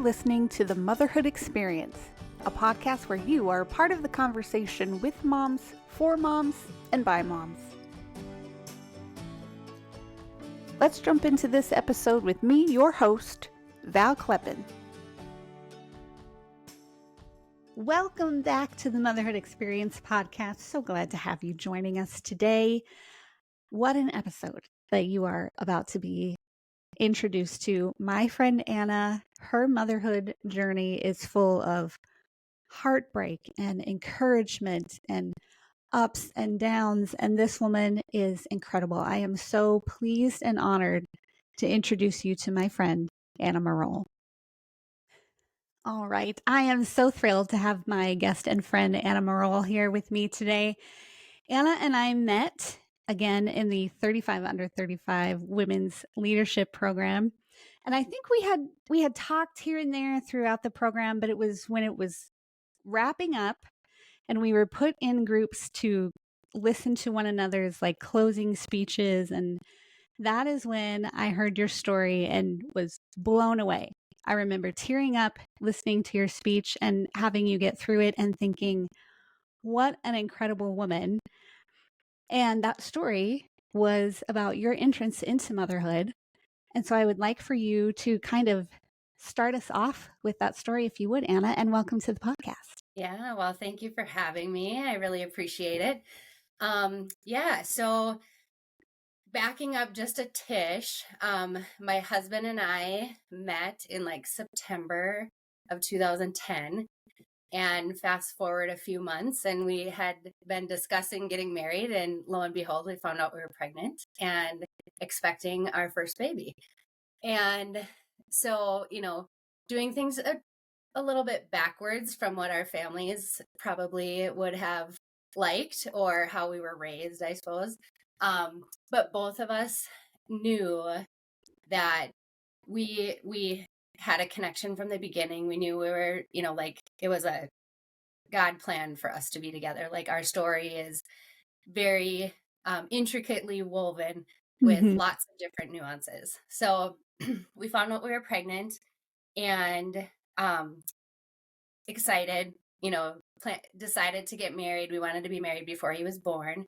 listening to the Motherhood Experience, a podcast where you are part of the conversation with moms, for moms, and by moms. Let's jump into this episode with me, your host, Val Kleppen. Welcome back to the Motherhood Experience podcast. So glad to have you joining us today. What an episode that you are about to be introduced to. My friend Anna, her motherhood journey is full of heartbreak and encouragement and ups and downs, and this woman is incredible. I am so pleased and honored to introduce you to my friend Anna Marohl. All right, I am so thrilled to have my guest and friend Anna Marohl here with me today. Anna and I met again in the 35 under 35 women's leadership program. And I think we had talked here and there throughout the program, but it was when it was wrapping up and we were put in groups to listen to one another's like closing speeches, and that is when I heard your story and was blown away. I remember tearing up listening to your speech and having you get through it and thinking, what an incredible woman. And that story was about your entrance into motherhood. And so I would like for you to kind of start us off with that story, if you would, Anna, and welcome to the podcast. Yeah, well, thank you for having me. I really appreciate it. So backing up just a tish, my husband and I met in like September of 2010. And fast forward a few months, and we had been discussing getting married, and lo and behold, we found out we were pregnant and expecting our first baby. And so, doing things a little bit backwards from what our families probably would have liked or how we were raised, I suppose. But both of us knew that we had a connection from the beginning. We knew we were, like it was a God plan for us to be together. Like our story is very intricately woven with lots of different nuances. So we found out we were pregnant and excited, decided to get married. We wanted to be married before he was born.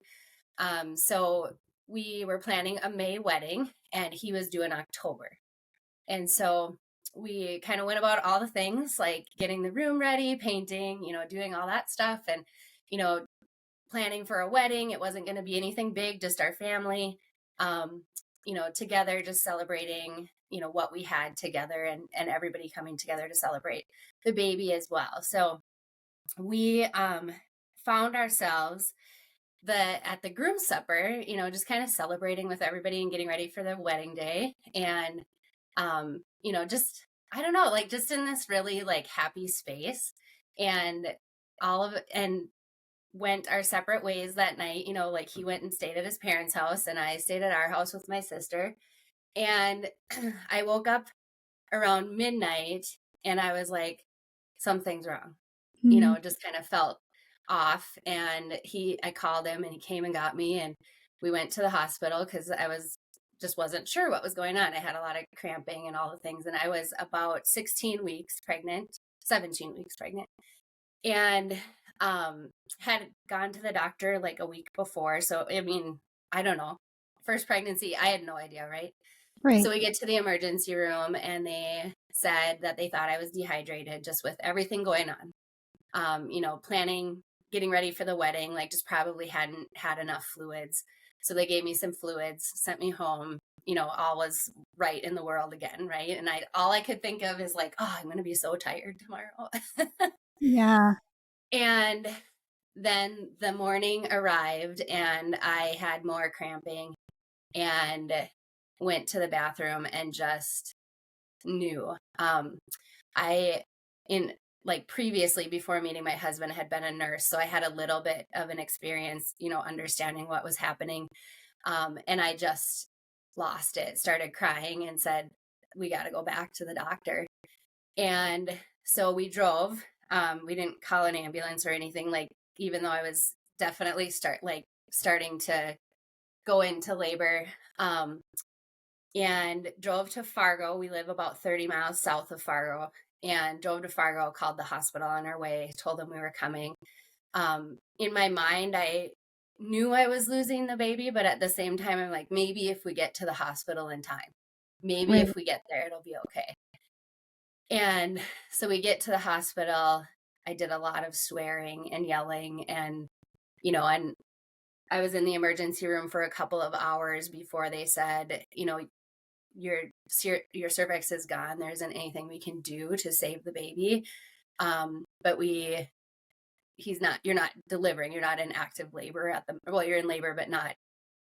So we were planning a May wedding and he was due in October. And so we kind of went about all the things like getting the room ready, painting, doing all that stuff and, planning for a wedding. It wasn't going to be anything big, just our family, together, just celebrating, what we had together and everybody coming together to celebrate the baby as well. So we found ourselves at the groom supper, just kind of celebrating with everybody and getting ready for the wedding day. And just, I don't know, like just in this really like happy space and went our separate ways that night. Like he went and stayed at his parents' house and I stayed at our house with my sister. And I woke up around midnight and I was like, something's wrong, just kind of felt off. And I called him and he came and got me and we went to the hospital because just wasn't sure what was going on. I had a lot of cramping and all the things. And I was about 17 weeks pregnant, and had gone to the doctor like a week before. So, I don't know. First pregnancy, I had no idea, right? Right. So we get to the emergency room and they said that they thought I was dehydrated just with everything going on. Planning, getting ready for the wedding, like just probably hadn't had enough fluids. So they gave me some fluids, sent me home, all was right in the world again. Right. And all I could think of is like, oh, I'm going to be so tired tomorrow. Yeah. And then the morning arrived and I had more cramping and went to the bathroom and just knew. Previously before meeting my husband, I had been a nurse. So I had a little bit of an experience, understanding what was happening. And I just lost it, started crying and said, we got to go back to the doctor. And so we drove. We didn't call an ambulance or anything, like, even though I was definitely starting to go into labor, and drove to Fargo. We live about 30 miles south of Fargo. and drove to Fargo, called the hospital on our way, told them we were coming. In my mind, I knew I was losing the baby, but at the same time, I'm like, maybe if we get to the hospital in time, maybe Right. if we get there, it'll be okay. And so we get to the hospital. I did a lot of swearing and yelling, and, and I was in the emergency room for a couple of hours before they said, your your cervix is gone. There isn't anything we can do to save the baby. But you're not delivering. You're not in active labor you're in labor, but not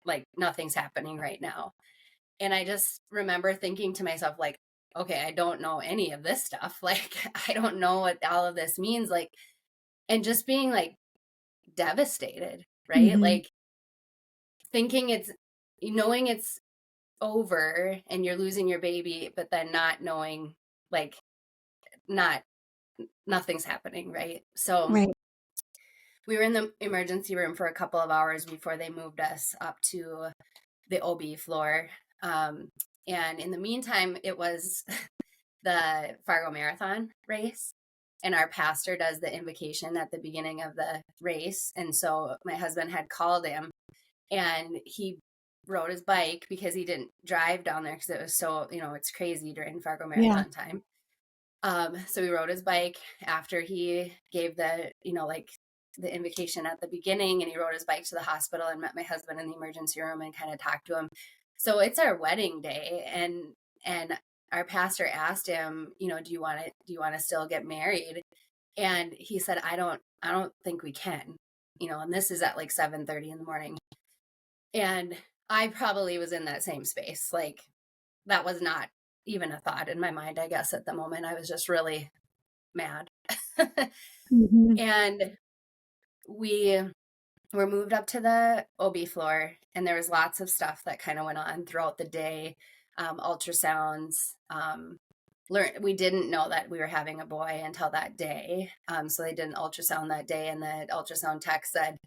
like nothing's happening right now. And I just remember thinking to myself, like, okay, I don't know any of this stuff. Like, I don't know what all of this means. Like, and just being like devastated, right? Mm-hmm. Like, knowing it's over and you're losing your baby, but then not knowing, like, not, nothing's happening, right? So Right. we were in the emergency room for a couple of hours before they moved us up to the OB floor. And in the meantime, it was the Fargo Marathon race. And our pastor does the invocation at the beginning of the race. And so my husband had called him, and he rode his bike because he didn't drive down there because it was so, it's crazy during Fargo Yeah. Marathon time. So he rode his bike after he gave like the invocation at the beginning, and he rode his bike to the hospital and met my husband in the emergency room and kind of talked to him. So it's our wedding day, and our pastor asked him, do you want to still get married? And he said, I don't think we can, and this is at like 7:30 in the morning. And I probably was in that same space. Like, that was not even a thought in my mind, I guess, at the moment. I was just really mad. Mm-hmm. And we were moved up to the OB floor, and there was lots of stuff that kind of went on throughout the day. Ultrasounds. We didn't know that we were having a boy until that day. So they did an ultrasound that day, and the ultrasound tech said,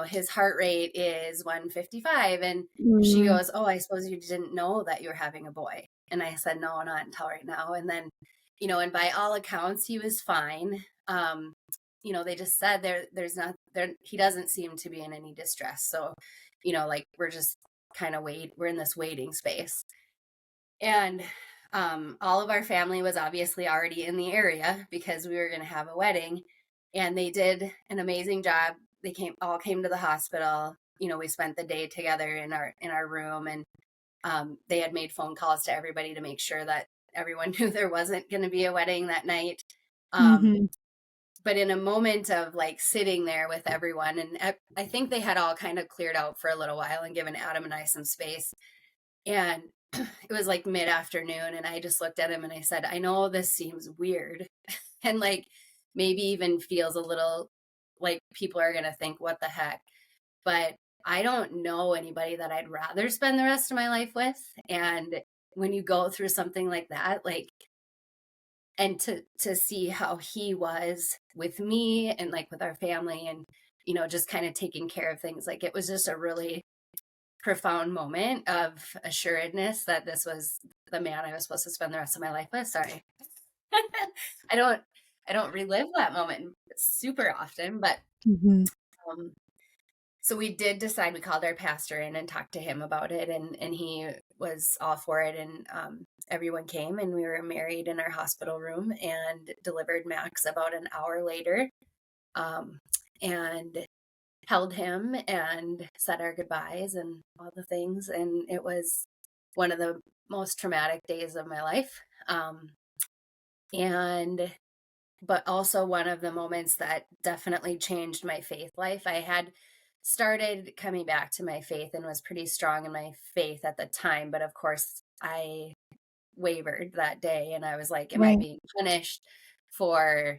his heart rate is 155. And she Mm-hmm. goes, oh, I suppose you didn't know that you were having a boy. And I said, no, not until right now. And then, and by all accounts, he was fine. They just said he doesn't seem to be in any distress. So, like, we're just kind of we're in this waiting space. And all of our family was obviously already in the area because we were going to have a wedding, and they did an amazing job. They all came to the hospital. We spent the day together in our room, and they had made phone calls to everybody to make sure that everyone knew there wasn't going to be a wedding that night. Mm-hmm. But in a moment of like sitting there with everyone, and I think they had all kind of cleared out for a little while and given Adam and I some space. And it was like mid-afternoon, and I just looked at him and I said, I know this seems weird and like maybe even feels a little like people are going to think, what the heck? But I don't know anybody that I'd rather spend the rest of my life with. And when you go through something like that, like, and to see how he was with me and like with our family, and just kind of taking care of things, like, it was just a really profound moment of assuredness that this was the man I was supposed to spend the rest of my life with. Sorry. I don't I don't relive that moment super often, but Mm-hmm. um so we did decide, we called our pastor in and talked to him about it, and he was all for it. And everyone came, and we were married in our hospital room and delivered Max about an hour later, um, and held him and said our goodbyes and all the things. And it was one of the most traumatic days of my life. And but also one of the moments that definitely changed my faith life. I had started coming back to my faith and was pretty strong in my faith at the time, but of course I wavered that day, and I was like, am I Right. being punished for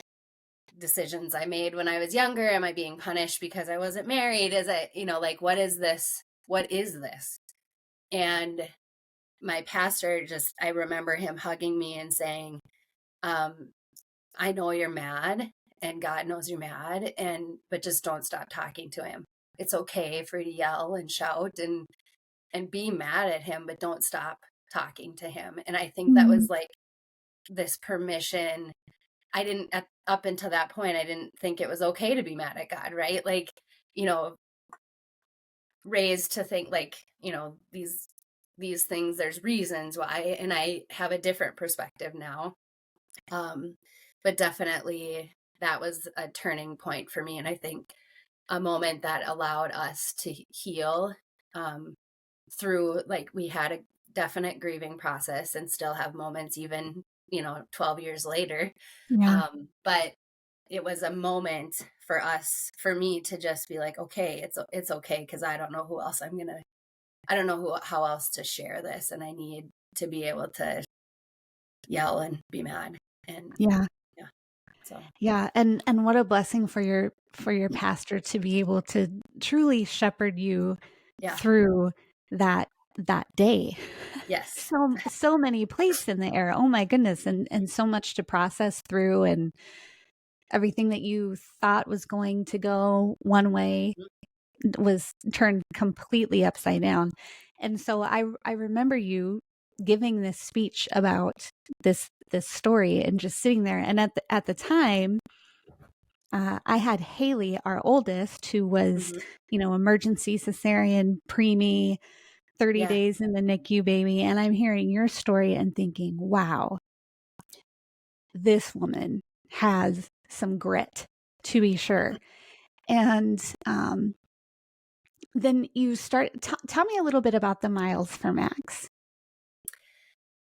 decisions I made when I was younger? Am I being punished because I wasn't married? Is it, like, what is this? What is this? And my pastor I remember him hugging me and saying, I know you're mad, and God knows you're mad, but just don't stop talking to him. It's okay for you to yell and shout and be mad at him, but don't stop talking to him. And I think that Mm-hmm. was like this permission. I didn't, up until that point, I didn't think it was okay to be mad at God, right? Like, you know, raised to think like, these things, there's reasons why, and I have a different perspective now. Um, but definitely that was a turning point for me. And I think a moment that allowed us to heal, um, through, like, we had a definite grieving process and still have moments even, 12 years later. Yeah. But it was a moment for me to just be like, okay, it's okay. Cause I don't know how else to share this. And I need to be able to yell and be mad. And Yeah. yeah, so Yeah. And what a blessing for your pastor to be able to truly shepherd you yeah, through that that day. yes. So many plates in the air. Oh my goodness. And so much to process through, and everything that you thought was going to go one way Mhm. was turned completely upside down. And so I remember you giving this speech about this story and just sitting there. And at the time, I had Haley, our oldest, who was, Mhm. emergency cesarean, preemie, 30 Yeah. days in the NICU baby. And I'm hearing your story and thinking, wow, this woman has some grit, to be sure. And then you tell me a little bit about the miles for Max.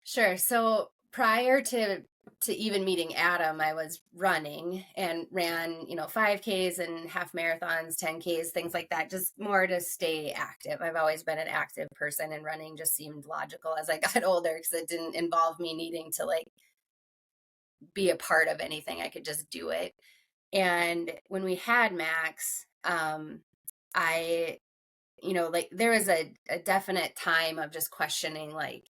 Sure. So prior to even meeting Adam, I was running and ran, 5Ks and half marathons, 10Ks, things like that, just more to stay active. I've always been an active person, and running just seemed logical as I got older because it didn't involve me needing to like be a part of anything. I could just do it. And when we had Max, I, like there was a definite time of just questioning, like,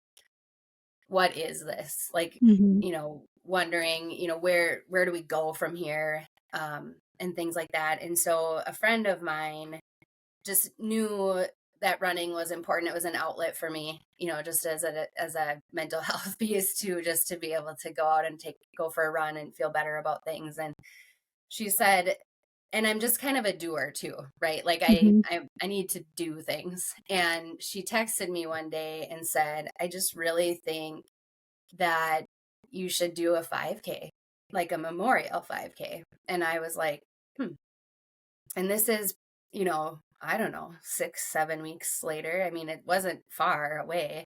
what is this? Like, Mhm. wondering, where do we go from here? And things like that. And so a friend of mine just knew that running was important. It was an outlet for me, just as a mental health piece too, just to be able to go out and go for a run and feel better about things. And she said, and I'm just kind of a doer too, right? Like Mhm. I need to do things. And she texted me one day and said, I just really think that you should do a 5K, like a memorial 5K. And I was like, hmm. And this is, I don't know, 6, 7 weeks later. I mean, it wasn't far away.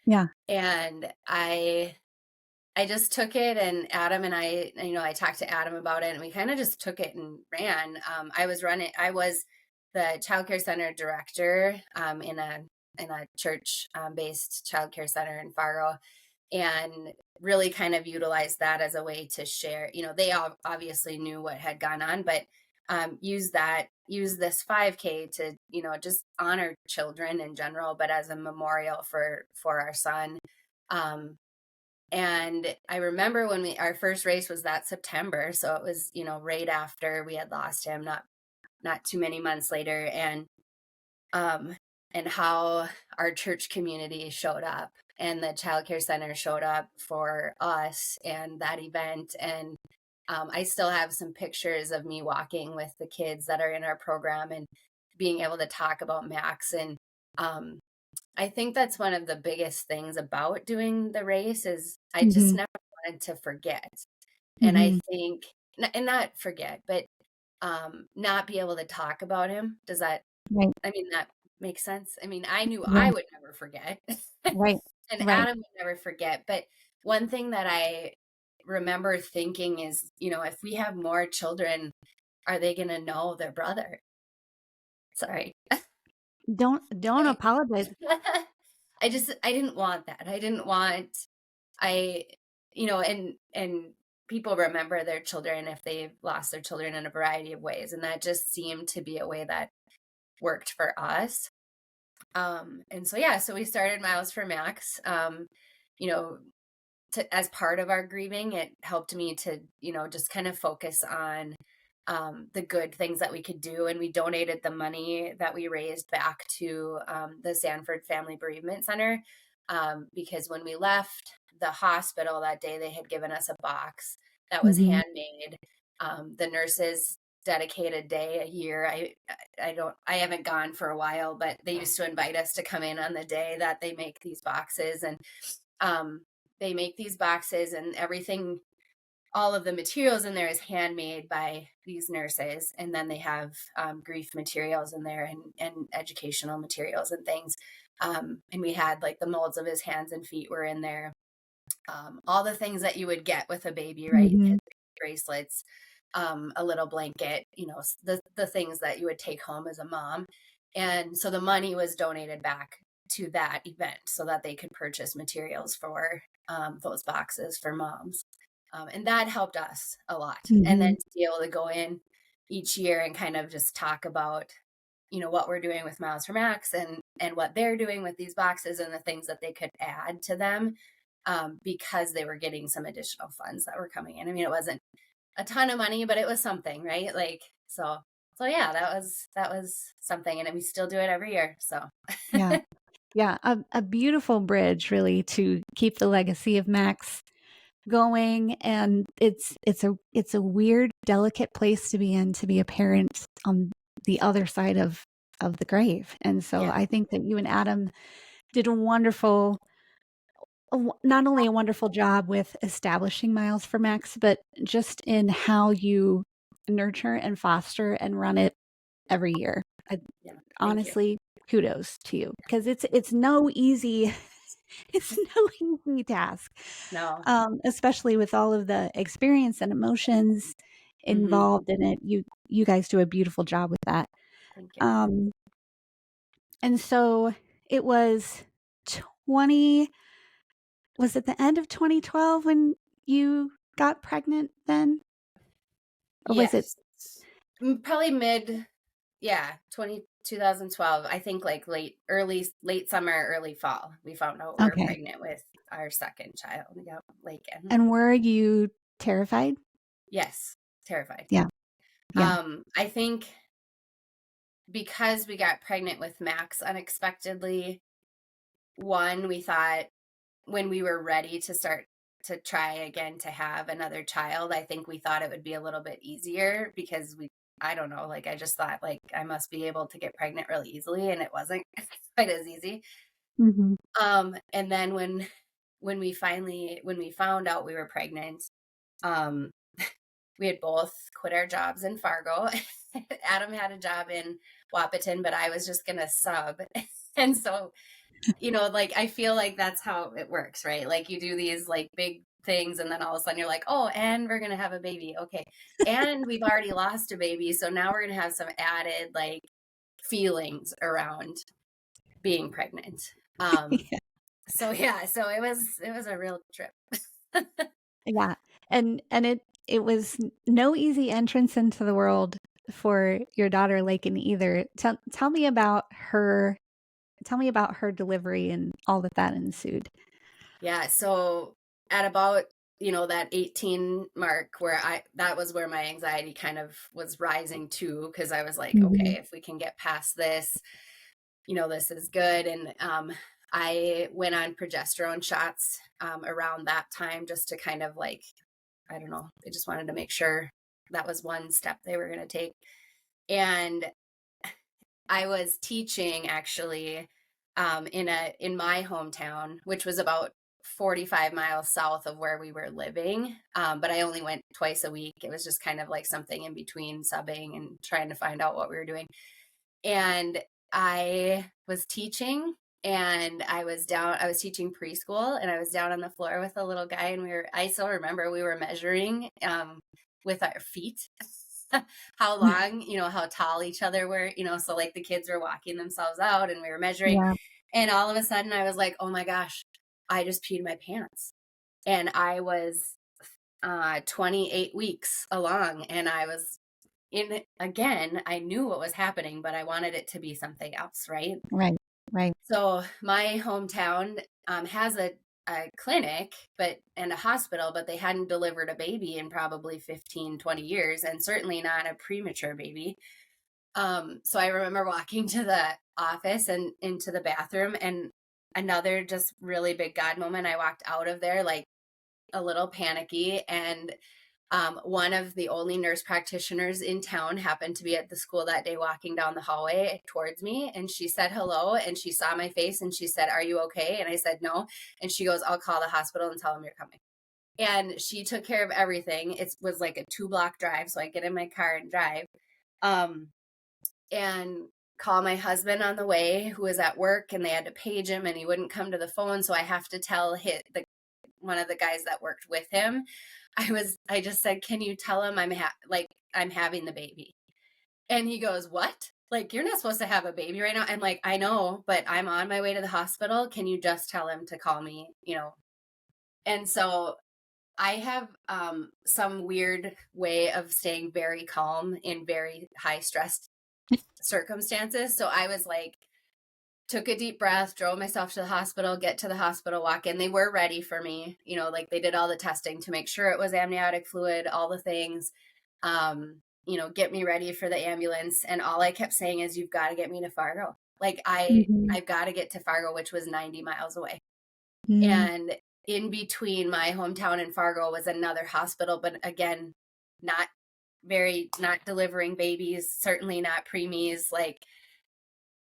Yeah. And I just took it, and Adam and I talked to Adam about it, and we kind of just took it and ran. I was the childcare center director, in a church based childcare center in Fargo, and really kind of utilized that as a way to share. They all obviously knew what had gone on, but use this 5K to, just honor children in general, but as a memorial for our son. Um, and I remember when our first race was that September, so it was, right after we had lost him, not too many months later. Um and how our church community showed up, and the childcare center showed up for us and that event. And I still have some pictures of me walking with the kids that are in our program and being able to talk about Max. And um I think that's one of the biggest things about doing the race is I just Mhm. never wanted to forget. And I Mhm. think, and not forget, but not be able to talk about him. Right. I mean, that makes sense. I mean, I knew I Yeah. would never forget, Right. and Right. Adam would never forget. But one thing that I remember thinking is, if we have more children, are they going to know their brother? Sorry. Don't I, apologize. I didn't want that. I didn't want, I, and people remember their children if they've lost their children in a variety of ways. And that just seemed to be a way that worked for us. And so, yeah, so we started Miles for Max. You know, as part of our grieving, it helped me to, just kind of focus on the good things that we could do. And we donated the money that we raised back to the Sanford Family Bereavement Center, because when we left the hospital that day, they had given us a box that was Mhm. handmade. The nurses dedicated day a year. I haven't gone for a while, but they used to invite us to come in on the day that they make these boxes, and um, they make these boxes, and everything, all of the materials in there is handmade by these nurses, and then they have grief materials in there, and educational materials and things. And we had like the molds of his hands and feet were in there, all the things that you would get with a baby, right? Mhm. His bracelets, a little blanket, the things that you would take home as a mom. And so the money was donated back to that event so that they could purchase materials for those boxes for moms. And that helped us a lot. And then Mhm. to be able to go in each year and kind of just talk about, what we're doing with Miles for Max, and what they're doing with these boxes and the things that they could add to them, because they were getting some additional funds that were coming in. I mean, it wasn't a ton of money, but it was something, right? Like, so yeah, that was something, and we still do it every year. So Yeah. Yeah, a beautiful bridge really to keep the legacy of Max going, and it's a weird, delicate place to be in, to be a parent on the other side of the grave. And so yeah, I think that you and Adam did a wonderful, not only a wonderful job with establishing Miles for Max, but just in how you nurture and foster and run it every year. I, yeah. Thank you. honestly, kudos to you, because it's no easy it's no easy task, No. especially with all of the experience and emotions Hmm. involved in it. You guys do a beautiful job with that. Thank you. Um, and so it was 20 was it the end of 2012 when you got pregnant then? Or was it Yes. Probably yeah, 2012. I think like late summer, early fall. We found out we were okay. pregnant with our second child. Yep, Lakin. And were you terrified? Yes, terrified. Yeah. Yeah. I think because we got pregnant with Max unexpectedly, one, we thought when we were ready to start to try again to have another child, I think we thought it would be a little bit easier because I don't know, like I just thought like I must be able to get pregnant really easily, and it wasn't quite as easy. Mhm. And then when we found out we were pregnant, um we had both quit our jobs in Fargo. Adam had a job in Wapaton, but I was just gonna sub. And so, like I feel like that's how it works, right? Like you do these like big things, and then all of a sudden you're like, oh, and we're gonna have a baby. Okay. And we've already lost a baby, so now we're gonna have some added like feelings around being pregnant. Yeah. So yeah, so it was a real trip. Yeah. And it was no easy entrance into the world for your daughter Lakin either. Tell me about her delivery and all that ensued. Yeah, so at about, that 18 mark where that was where my anxiety kind of was rising too, because I was like, Mhm. okay, if we can get past this, this is good. And I went on progesterone shots around that time just to kind of like, I don't know, they just wanted to make sure that was one step they were going to take. And I was teaching actually in my hometown, which was about 45 miles south of where we were living. But I only went twice a week. It was just kind of like something in between subbing and trying to find out what we were doing. And I was teaching, and I was teaching preschool, and I was down on the floor with a little guy, and I still remember we were measuring with our feet how long, how tall each other were, so like the kids were walking themselves out and we were measuring. Yeah. And all of a sudden I was like, oh my gosh, I just peed my pants. And I was 28 weeks along, and I was in again, I knew what was happening, but I wanted it to be something else, right? Right. Right. So my hometown has a clinic and a hospital, but they hadn't delivered a baby in probably 15, 20 years, and certainly not a premature baby. So I remember walking to the office and into the bathroom, and another just really big God moment. I walked out of there like a little panicky, and one of the only nurse practitioners in town happened to be at the school that day walking down the hallway towards me. And she said hello, and she saw my face and she said, "Are you okay?" And I said, "No." And she goes, "I'll call the hospital and tell them you're coming." And she took care of everything. It was like a 2-block drive. So I get in my car and drive, um, and call my husband on the way, who was at work, and they had to page him and he wouldn't come to the phone. So I have to tell one of the guys that worked with him. I just said, "Can you tell him I'm having the baby?" And he goes, "What? Like, you're not supposed to have a baby right now." I'm like, "I know, but I'm on my way to the hospital. Can you just tell him to call me?" And so I have some weird way of staying very calm in very high stress circumstances. So I was like, took a deep breath, drove myself to the hospital, get to the hospital, walk in. They were ready for me, like they did all the testing to make sure it was amniotic fluid, all the things, get me ready for the ambulance. And all I kept saying is, "You've got to get me to Fargo." Like I've got to get to Fargo, which was 90 miles away. Mm-hmm. And in between my hometown and Fargo was another hospital, but again, not delivering babies, certainly not preemies. Like,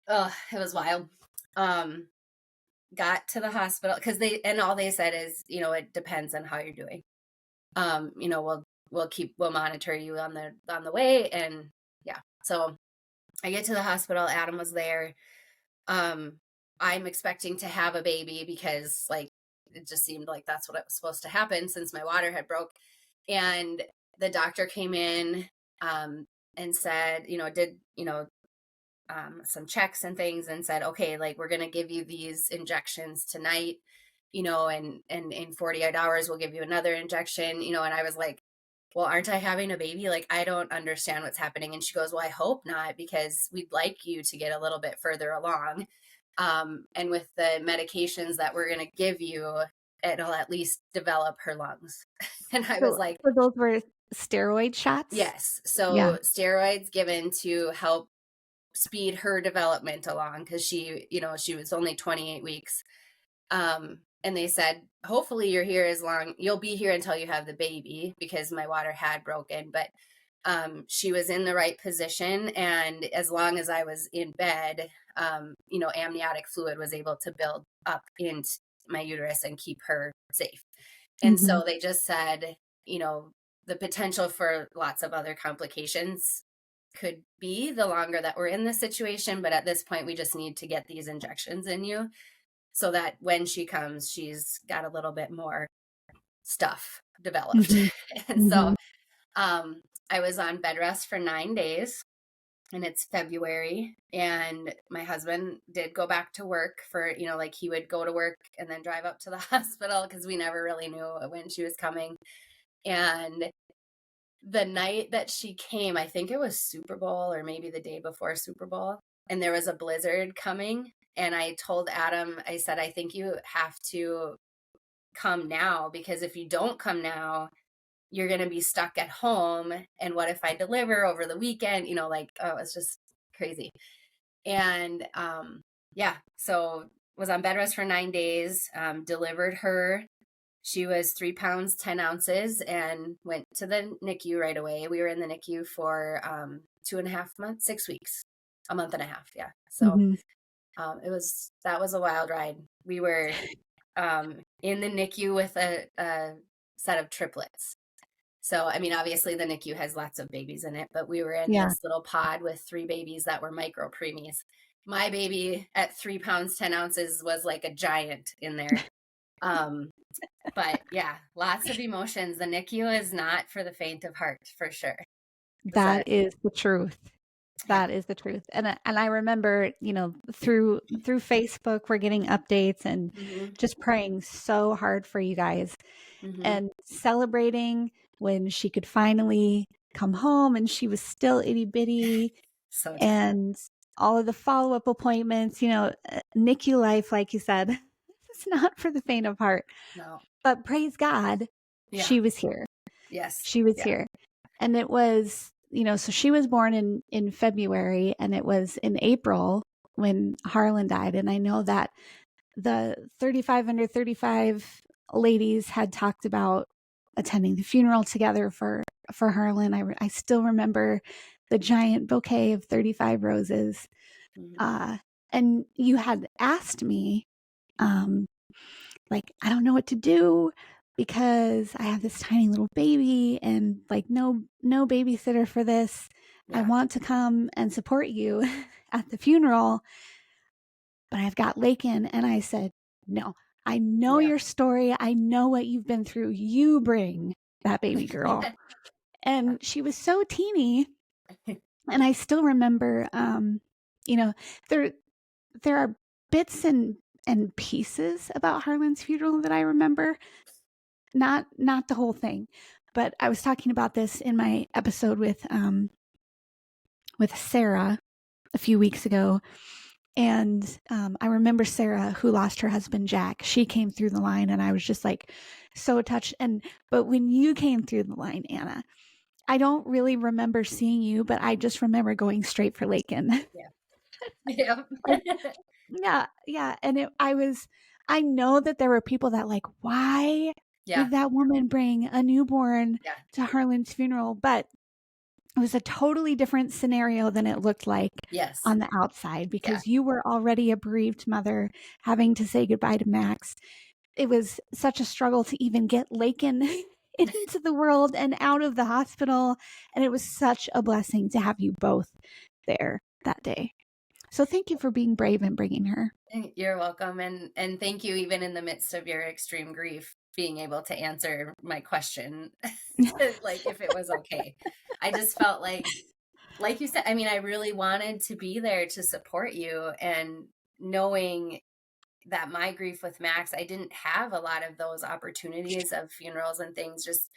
oh, it was wild. Got to the hospital because all they said is, it depends on how you're doing. We'll monitor you on the way. And yeah, so I get to the hospital. Adam was there. I'm expecting to have a baby because like it just seemed like that's what it was supposed to happen since my water had broke. And the doctor came in and said, did some checks and things, and said, "Okay, like we're going to give you these injections tonight, and in 48 hours we'll give you another injection." And I was like, "Well, aren't I having a baby? Like, I don't understand what's happening." And she goes, "Well, I hope not, because we'd like you to get a little bit further along. And with the medications that we're going to give you, it'll at least develop her lungs." And I was So, like, so those were steroid shots? "Yes." Yeah. So steroids given to help speed her development along, because she was only 28 weeks. And they said, "Hopefully you'll be here until you have the baby," because my water had broken. But she was in the right position, and as long as I was in bed, amniotic fluid was able to build up into my uterus and keep her safe. And Mm-hmm. so they just said, the potential for lots of other complications could be the longer that we're in this situation, but at this point we just need to get these injections in you so that when she comes, she's got a little bit more stuff developed. Mm-hmm. And Mm-hmm. so I was on bed rest for 9 days, and it's February, and my husband did go back to work for, like he would go to work and then drive up to the hospital because we never really knew when she was coming. And the night that she came, I think it was Super Bowl or maybe the day before Super Bowl, and there was a blizzard coming. And I told Adam, I said, "I think you have to come now, because if you don't come now, you're going to be stuck at home. And what if I deliver over the weekend?" Oh, it's just crazy. And yeah, so was on bed rest for 9 days, delivered her. She was 3 pounds, 10 ounces, and went to the NICU right away. We were in the NICU for 2.5 months, 6 weeks, a month and a half. Yeah. So Mm-hmm. that was a wild ride. We were in the NICU with a set of triplets. So, I mean, obviously the NICU has lots of babies in it, but we were in Yeah. this little pod with 3 babies that were micro preemies. My baby at 3 pounds, 10 ounces was like a giant in there. But yeah, lots of emotions. The NICU is not for the faint of heart, for sure. So That is the truth. yeah. That is the truth. And I remember, through Facebook, we're getting updates and Mm-hmm. just praying so hard for you guys Mm-hmm. and celebrating when she could finally come home and she was still itty bitty, So and all of the follow-up appointments, NICU life, like you said, it's not for the faint of heart. no. But praise God, Yeah. she was here. Yes. She was Yeah. here. And it was, so she was born in February, and it was in April when Harlan died. And I know that the 35 under 35 ladies had talked about attending the funeral together for Harlan. I still remember the giant bouquet of 35 roses. Mm-hmm. And you had asked me, like, I don't know what to do because I have this tiny little baby and like no babysitter for this. I Yeah. want to come and support you at the funeral, but I've got Lakin. And I said, no, I know Yeah. your story. I know what you've been through. You bring that baby girl. And she was so teeny. And I still remember, you know, there are bits and pieces about Harlan's funeral that I remember, not the whole thing. But I was talking about this in my episode with Sarah a few weeks ago. And I remember Sarah, who lost her husband, Jack. She came through the line, and I was just like so touched. But when you came through the line, Anna, I don't really remember seeing you, but I just remember going straight for Lakin. Yeah. Yeah. Like, yeah. And I know that there were people that like, why Yeah. would that woman bring a newborn Yeah. to Harlan's funeral? But it was a totally different scenario than it looked like Yes. on the outside Yeah. because you were already a bereaved mother having to say goodbye to Max. It was such a struggle to even get Lakin into the world and out of the hospital. And it was such a blessing to have you both there that day. So thank you for being brave and bringing her. You're welcome. And thank you, even in the midst of your extreme grief, being able to answer my question, like if it was okay. I just felt like you said, I mean, I really wanted to be there to support you, and knowing that my grief with Max, I didn't have a lot of those opportunities of funerals and things. Just,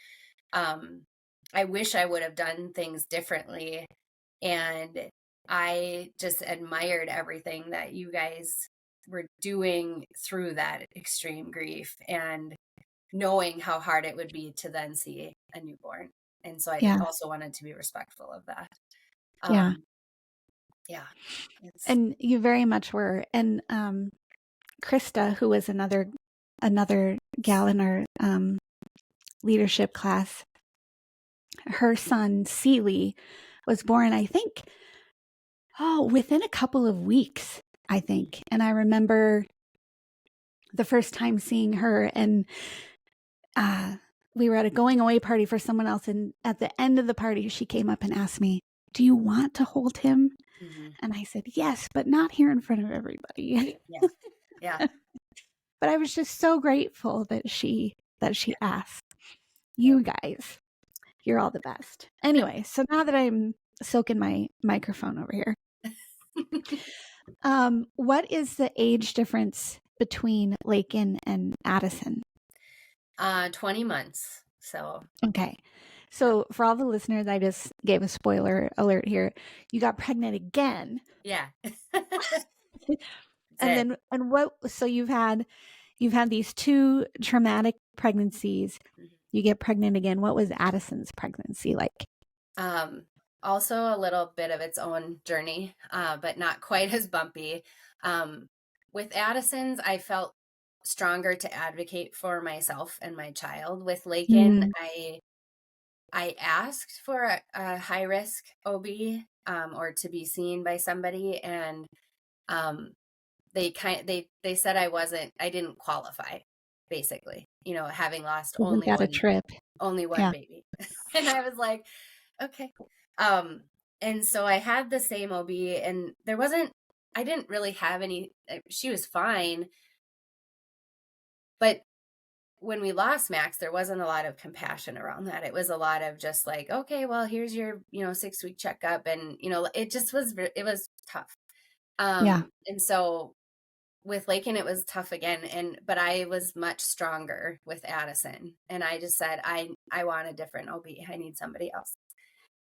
I wish I would have done things differently. And I just admired everything that you guys were doing through that extreme grief, and knowing how hard it would be to then see a newborn. And so I Yeah. also wanted to be respectful of that. Yeah. Yeah, it's, And you very much were. And Krista, who was another gal in our leadership class, her son Seeley was born, I think, within a couple of weeks, I think. And I remember the first time seeing her, and we were at a going away party for someone else. And at the end of the party, she came up and asked me, "Do you want to hold him?" mm-hmm. And I said, "Yes, but not here in front of everybody." Yeah, yeah, But I was just so grateful that she yeah, asked. yep. You guys, you're all the best. Anyway, so now that I'm soaking my microphone over here, what is the age difference between Lakin and Addison? 20 months. So, Okay. yep. So for all the listeners, I just gave a spoiler alert here. You got pregnant again. Yeah. And Did. then so you've had these two traumatic pregnancies. Mhm. You get pregnant again. What was Addison's pregnancy like? Um, Also a little bit of its own journey, but not quite as bumpy. Um, with Addison's, I felt stronger to advocate for myself and my child. With Lakin, Mm, I asked for a high risk OB, or to be seen by somebody, and um, they said I didn't qualify, basically. Having lost isn't that a trip? only one Yeah. baby, and I was like, okay. And so I had the same OB, and I didn't really have any. She was fine, but when we lost Max, there wasn't a lot of compassion around that. It was a lot of just like, okay, well, here's your, 6-week checkup. And, it was tough. Yeah. And so with Lakin, it was tough again. But I was much stronger with Addison. And I just said, I want a different OB. I need somebody else.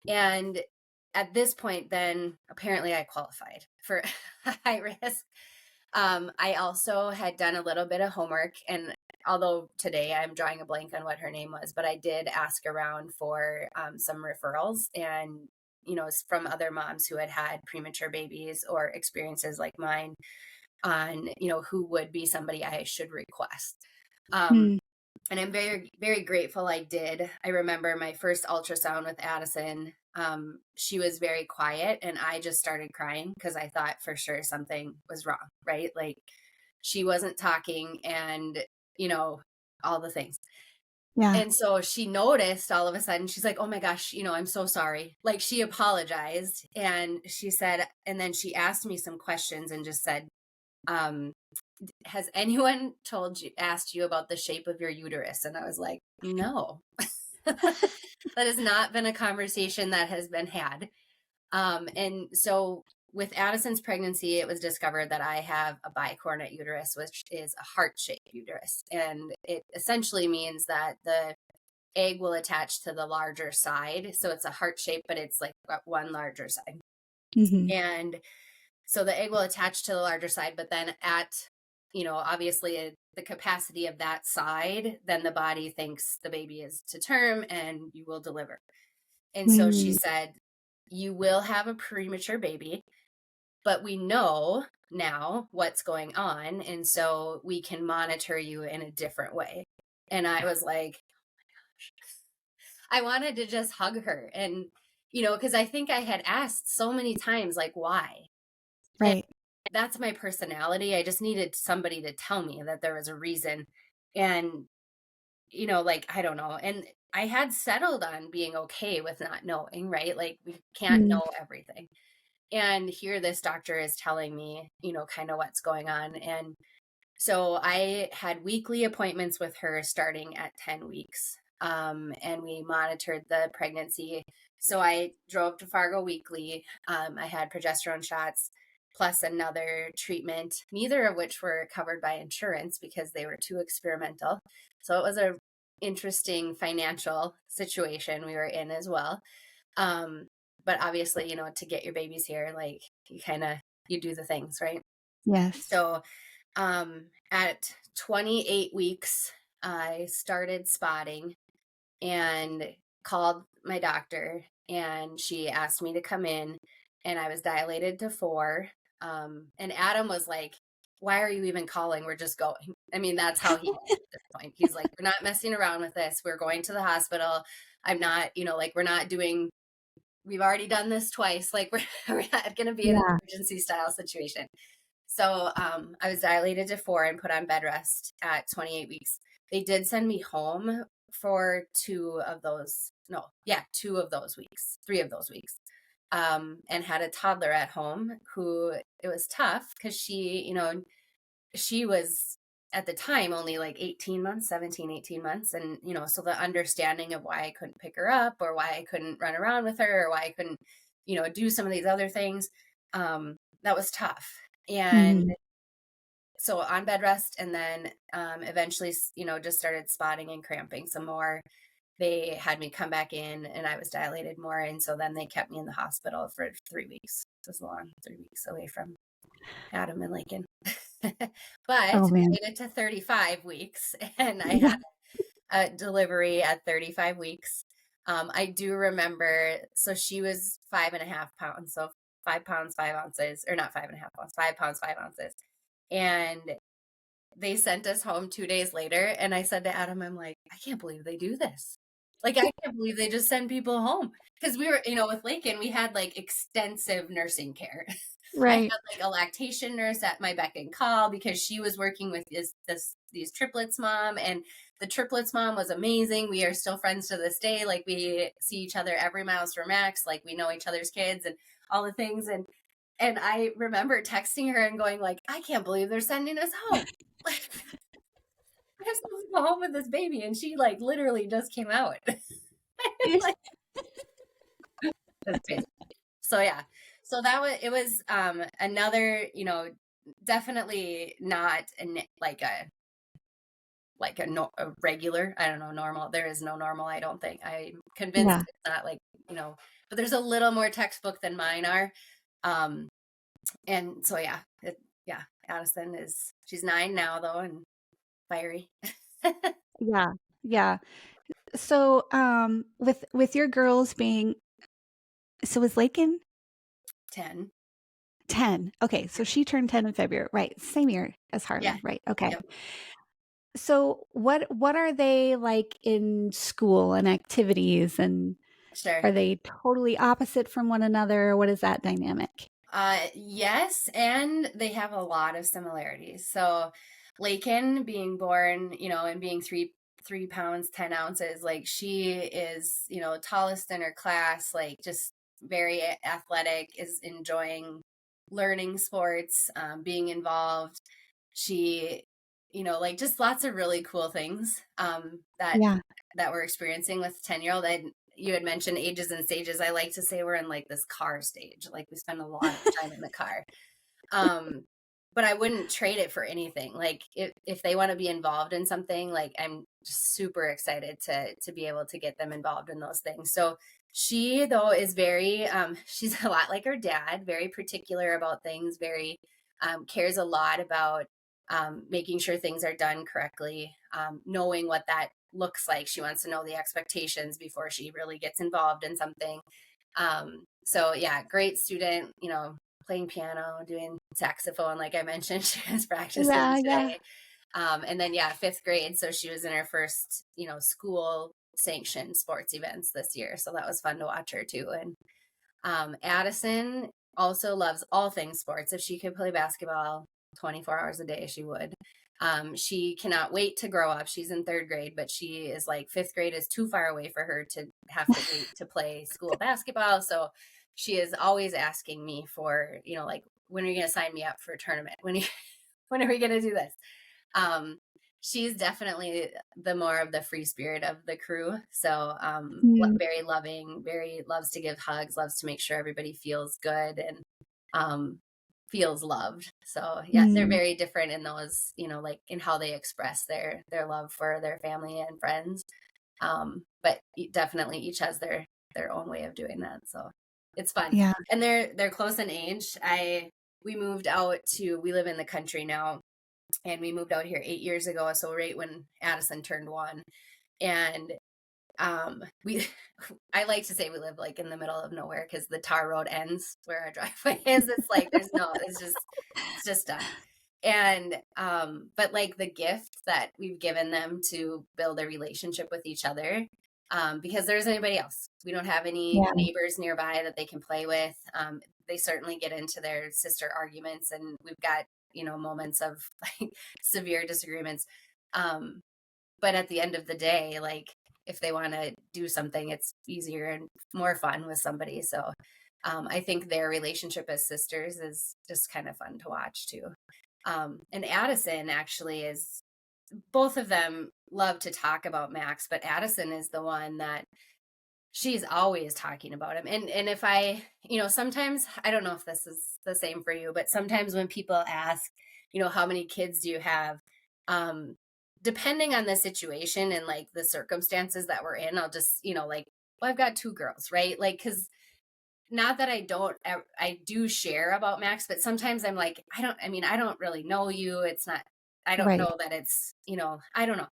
And at this point, then apparently I qualified for high risk. I also had done a little bit of homework, and although today I'm drawing a blank on what her name was, but I did ask around for some referrals, and from other moms who had had premature babies or experiences like mine. on, who would be somebody I should request. Um, Mm. and I'm very, very grateful I did. I remember my first ultrasound with Addison. She was very quiet, and I just started crying because I thought for sure something was wrong, right? Like she wasn't talking and, all the things. Yeah. And so she noticed all of a sudden, she's like, oh my gosh, I'm so sorry. Like she apologized and she said, and then she asked me some questions and just said, um, has anyone asked you about the shape of your uterus? And I was like, no, that has not been a conversation that has been had. And so with Addison's pregnancy, it was discovered that I have a bicornate uterus, which is a heart-shaped uterus. And it essentially means that the egg will attach to the larger side. So it's a heart shape, but it's like one larger side. Hmm. And so the egg will attach to the larger side, but then at, obviously the capacity of that side, then the body thinks the baby is to term and you will deliver. And so she Mm. said, you will have a premature baby, but we know now what's going on. And so we can monitor you in a different way. And I was like, I wanted to just hug her and, because I think I had asked so many times, like, why? And Right. that's my personality. I just needed somebody to tell me that there was a reason. And, like, I don't know. And I had settled on being okay with not knowing, right? Like, we can't Mm. know everything. And here this doctor is telling me, kind of what's going on. And so I had weekly appointments with her starting at 10 weeks. And we monitored the pregnancy. So I drove to Fargo weekly. I had progesterone shots plus another treatment, neither of which were covered by insurance because they were too experimental. So it was a interesting financial situation we were in as well. Um, but obviously, to get your babies here, like you do the things, right? Yes. So at 28 weeks, I started spotting and called my doctor, and she asked me to come in, and I was dilated to 4. And Adam was like, why are you even calling? We're just going. I mean, that's how he is at this point. He's like, we're not messing around with this. We're going to the hospital. I'm not, like, we're not doing, we've already done this twice. Like, we're not going to be in an Yeah. emergency style situation. So I was dilated to 4 and put on bed rest at 28 weeks. They did send me home for 3 of those weeks, and had a toddler at home who it was tough because she was at the time only like 18 months, 17, 18 months. And, so the understanding of why I couldn't pick her up or why I couldn't run around with her or why I couldn't, do some of these other things, that was tough. And Hmm. so on bed rest, and then eventually, just started spotting and cramping some more. They had me come back in and I was dilated more. And so then they kept me in the hospital for 3 weeks. It was long, 3 weeks away from Adam and Lincoln. But Oh we man. made it to 35 weeks and I Yeah. had a delivery at 35 weeks. I do remember, so she was 5.5 pounds. So 5 pounds, 5 ounces, or not 5.5 pounds, 5 pounds, 5 ounces. And they sent us home 2 days later. And I said to Adam, I'm like, I can't believe they do this. Like, I can't believe they just send people home. Because we were, with Lincoln, we had like extensive nursing care. I had Right. like a lactation nurse at my beck and call because she was working with these triplets mom, and the triplets mom was amazing. We are still friends to this day. Like we see each other every Miles for Max. Like we know each other's kids and all the things. And I remember texting her and going like, I can't believe they're sending us home. Like I'm supposed to go home with this baby, and she like literally just came out. Like that's crazy. So yeah, so it was another, definitely not like a regular, I don't know, normal. There is no normal, I don't think. I'm convinced Yeah. it's not like, but there's a little more textbook than mine are. Um and so yeah, Addison she's 9 now though and fiery. Yeah. Yeah. So, with your girls being, so was Lakin 10. 10. Okay, so she turned 10 in February. Right, same year as Yeah. Harley. Right. Okay. Yep. So what are they like in school and activities, and Sure. are they totally opposite from one another? What is that dynamic? Yes, and they have a lot of similarities. So, Lakin being born, and being 3 pounds 10 ounces, like she is, tallest in her class, like just very athletic, is enjoying learning sports, being involved. She, like just lots of really cool things Yeah. that we're experiencing with 10-year-old. You had mentioned ages and stages. I like to say we're in like this car stage. Like we spend a lot of time in the car. Um, but I wouldn't trade it for anything. Like if they want to be involved in something, like I'm just super excited to be able to get them involved in those things. So she though is very she's a lot like her dad, very particular about things, very cares a lot about making sure things are done correctly, knowing what that looks like. She wants to know the expectations before she really gets involved in something. So yeah, great student, playing piano, doing saxophone, like I mentioned, she was practicing Yeah, yeah. today. And then yeah, fifth grade. So she was in her first, school sanctioned sports events this year. So that was fun to watch her too. And Addison also loves all things sports. If she could play basketball 24 hours a day, she would. She cannot wait to grow up. She's in third grade, but she is like fifth grade is too far away for her to have to wait to play school basketball. So she is always asking me for, like, when are you going to sign me up for a tournament? When are we going to do this? Um, she's definitely the more of the free spirit of the crew. So Mm, very loving, very loves to give hugs, loves to make sure everybody feels good and um, feels loved. So yeah, they're mm, very different in those, like in how they express their love for their family and friends. But definitely each has their own way of doing that. So it's fun, yeah. and they're close in age. We live in the country now, and we moved out here 8 years ago, so right when Addison turned 1. And we I like to say we live like in the middle of nowhere because the tar road ends where our driveway is. It's like it's just done. And but like the gift that we've given them to build a relationship with each other, because there isn't anybody else. We don't have any Yeah. neighbors nearby that they can play with. They certainly get into their sister arguments, and we've got, moments of like severe disagreements. Um, but at the end of the day, like if they want to do something, it's easier and more fun with somebody. So I think their relationship as sisters is just kind of fun to watch too. And Addison actually is, both of them love to talk about Max, but Addison is the one that she's always talking about him. And if sometimes, I don't know if this is the same for you, but sometimes when people ask, how many kids do you have? Um, Depending on the situation and like the circumstances that we're in, I'll just, like, well, I've got 2 girls, right? Like, cause not that I do share about Max, but sometimes I'm like, I don't really know you. It's not, I don't Right. know that it's, I don't know.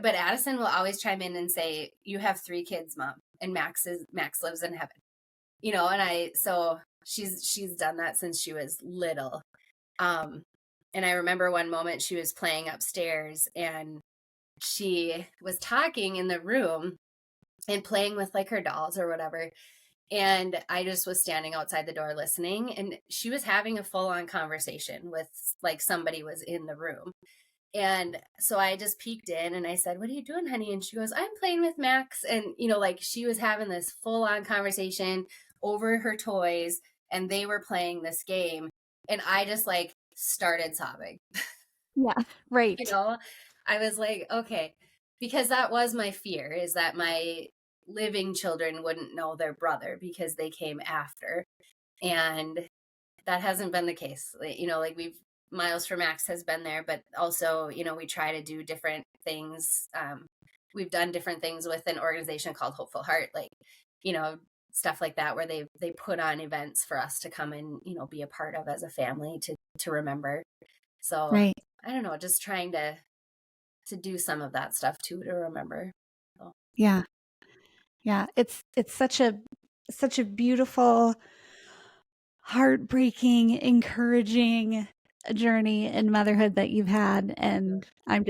But Addison will always chime in and say, you have 3 kids, mom. And Max lives in heaven, so she's done that since she was little. Um, and I remember one moment she was playing upstairs and she was talking in the room and playing with like her dolls or whatever. And I just was standing outside the door listening, and she was having a full on conversation with like somebody was in the room. And so I just peeked in and I said, "What are you doing, honey?" And she goes, "I'm playing with Max." And, like she was having this full on conversation over her toys, and they were playing this game. And I just like started sobbing. Yeah. you Right. know, I was like, okay, because that was my fear, is that my living children wouldn't know their brother because they came after. And that hasn't been the case. Like Miles for Max has been there, but also, we try to do different things. We've done different things with an organization called Hopeful Heart, like, you know, stuff like that, where they put on events for us to come and, be a part of as a family to remember. So Right. I don't know, just trying to do some of that stuff too to remember. So, Yeah. Yeah. It's such a beautiful heartbreaking, encouraging journey in motherhood that you've had. And I'm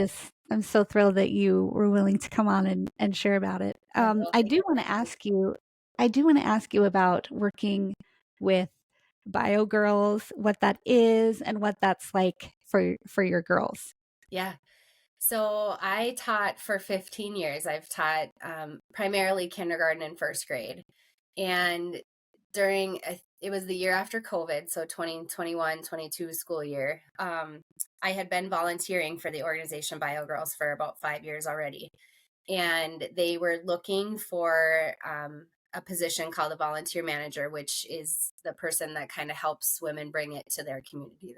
so thrilled that you were willing to come on and share about it. Yeah, well, I thank do want to ask you, I do want to ask you about working with Bio Girls, what that is and what that's like for your girls. yeah. So I taught for 15 years. I've taught primarily kindergarten and first grade. And it was the year after COVID, so 2021-22 school year. I had been volunteering for the organization Bio Girls for about 5 years already. And they were looking for a position called a volunteer manager, which is the person that kind of helps women bring it to their community,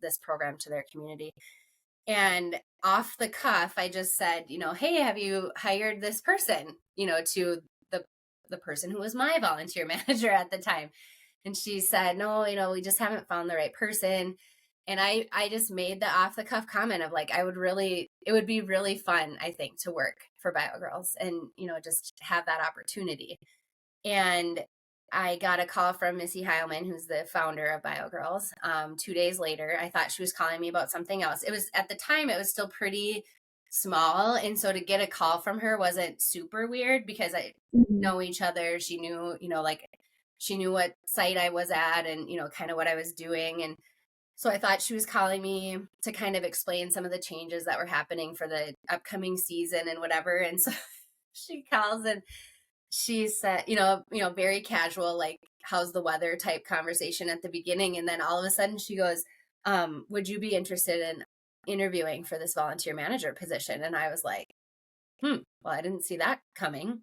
this program to their community. And off the cuff, I just said, hey, have you hired this person, to the person who was my volunteer manager at the time. And she said, no, we just haven't found the right person. And I just made the off the cuff comment of like, it would be really fun, I think, to work for Bio Girls and, just have that opportunity. And I got a call from Missy Heilman, who's the founder of Bio Girls. 2 days later, I thought she was calling me about something else. It was at the time, it was still pretty small. And so to get a call from her wasn't super weird because I Mhm. know each other. She knew, like she knew what site I was at and, kind of what I was doing. And so I thought she was calling me to kind of explain some of the changes that were happening for the upcoming season and whatever. And so she calls and she said, very casual, like, how's the weather type conversation at the beginning. And then all of a sudden she goes, would you be interested in interviewing for this volunteer manager position? And I was like, well, I didn't see that coming.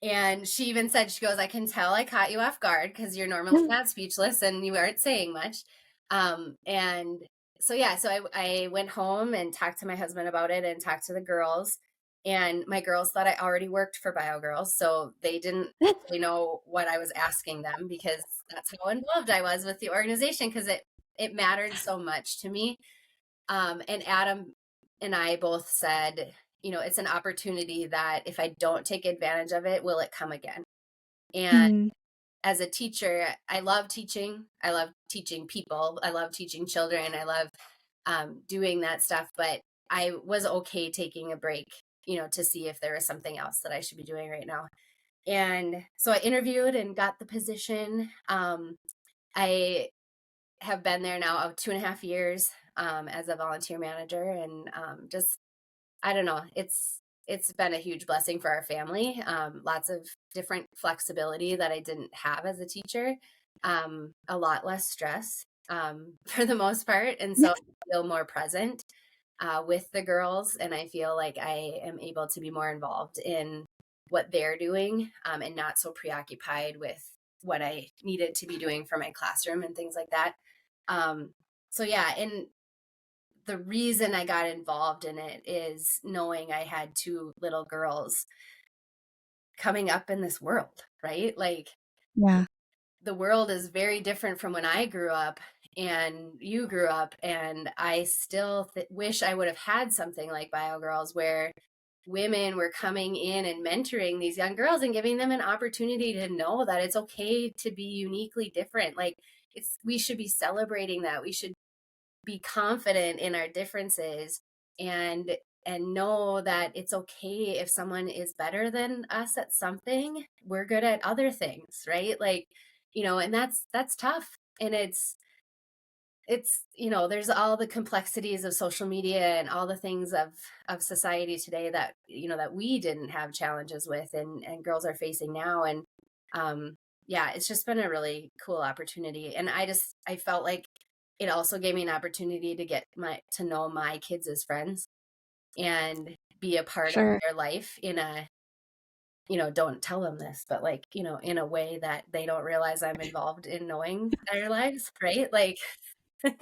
And she even said, she goes, I can tell I caught you off guard because you're normally not speechless and you aren't saying much. And so, yeah, so I went home and talked to my husband about it and talked to the girls. And my girls thought I already worked for Bio Girls. So they didn't really know what I was asking them because that's how involved I was with the organization because it mattered so much to me. And Adam and I both said, it's an opportunity that if I don't take advantage of it, will it come again? And Mm, as a teacher, I love teaching. I love teaching people. I love teaching children. I love doing that stuff. But I was okay taking a break, to see if there was something else that I should be doing right now. And so I interviewed and got the position. I have been there now of 2.5 years as a volunteer manager, and just I don't know, it's been a huge blessing for our family. Lots of different flexibility that I didn't have as a teacher. A lot less stress for the most part, and so I feel more present with the girls, and I feel like I am able to be more involved in what they're doing and not so preoccupied with what I needed to be doing for my classroom and things like that. Um, so yeah, and the reason I got involved in it is knowing I had two little girls coming up in this world, right? Like yeah. the world is very different from when I grew up and you grew up. And I still wish I would have had something like Bio Girls where women were coming in and mentoring these young girls and giving them an opportunity to know that it's okay to be uniquely different. Like we should be celebrating that. We should be confident in our differences and know that it's okay if someone is better than us at something, we're good at other things, right? Like, and that's tough. And there's all the complexities of social media and all the things of society today that that we didn't have challenges with and girls are facing now. And yeah, it's just been a really cool opportunity. And I felt like it also gave me an opportunity to get to know my kids as friends and be a part of Sure. their life in a don't tell them this, but like in a way that they don't realize I'm involved in knowing their lives, right? Like so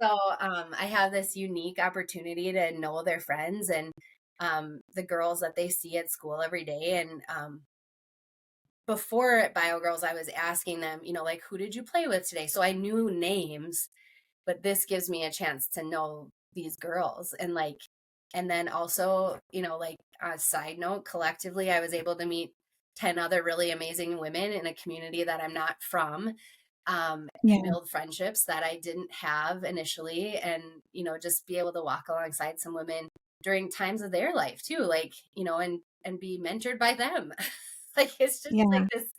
I have this unique opportunity to know their friends and the girls that they see at school every day. And before at Bio Girls, I was asking them, like, who did you play with today? So I knew names, but this gives me a chance to know these girls. And and then also, like a side note, collectively, I was able to meet 10 other really amazing women in a community that I'm not from, and Yeah. build friendships that I didn't have initially. And, just be able to walk alongside some women during times of their life too, like, and be mentored by them. Like, it's just like Yeah. this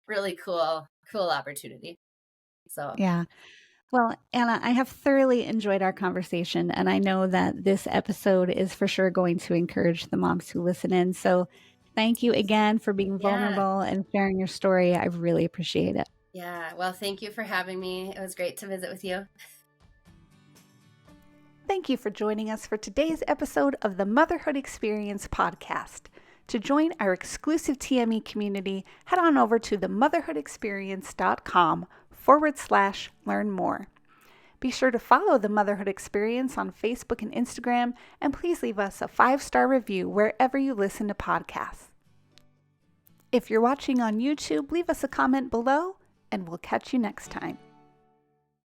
really cool opportunity. So Yeah. Well, Anna, I have thoroughly enjoyed our conversation, and I know that this episode is for sure going to encourage the moms who listen in. So thank you again for being yeah. vulnerable and sharing your story. I really appreciate it. Yeah. Well, thank you for having me. It was great to visit with you. Thank you for joining us for today's episode of the Motherhood Experience podcast. To join our exclusive TME community, head on over to themotherhoodexperience.com/learn more. Be sure to follow the Motherhood Experience on Facebook and Instagram, and please leave us a 5-star review wherever you listen to podcasts. If you're watching on YouTube, leave us a comment below, and we'll catch you next time.